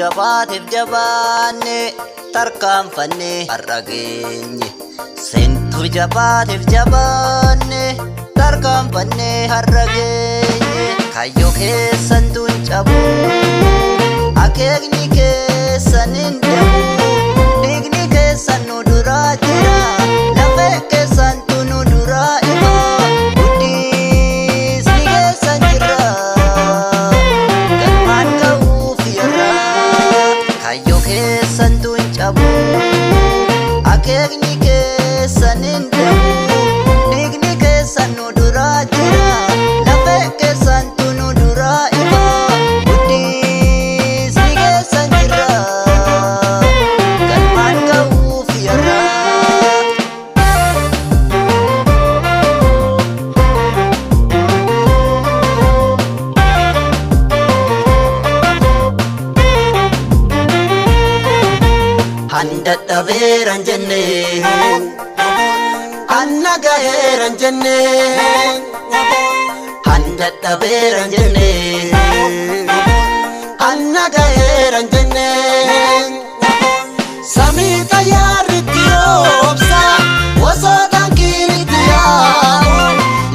jabaatiif jabaanne tarkaanfanne har'a geenye. Sentu jabaatiif jabaanne tarkaanfanne har'a geenye. Kayyoo keessan tun cabu akeekni keessan hin deemu. Dhiigni keessan nu duraa jira lafee keessan tun nu duraa ima. Guddisni keessan jira galmaan ga'uuf yarra. Kayyoo keessan tun cabu akeekni keessan hin deemu. Dhiigni keessan nu duraa jira lafee keessan tun nu duraa ima. Guddisni keessan jira galmaan ga'uuf yarra. Handadhabeeran jennee anna gaheeran jennee. Handadhabeeran jennee anna gaheeran jennee. Samii xayyaarritti obsa osoo tankiinitti yaa'u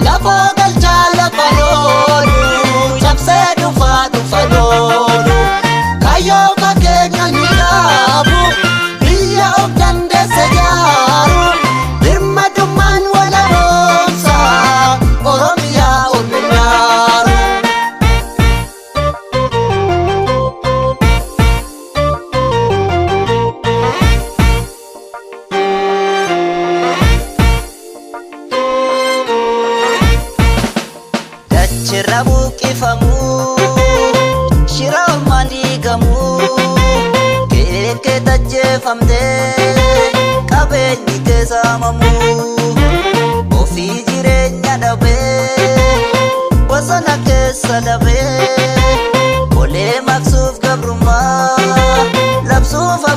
lafoo galchaa lafa loolu cabsee dhufa loolu. Kayyoo kakeenya ni dhaabu biyya of dandeesse jaaru birmadummaan wala boonsa Oromiyaa olminaaru. Dachirra buqqifamuu shira ormaan diigamuu keekee tajjeefamtee qabeenyi keessaamamuu ofii jireenya dhabee bosona keessa dhabee olee maqsuuf gabrummaa labsuuf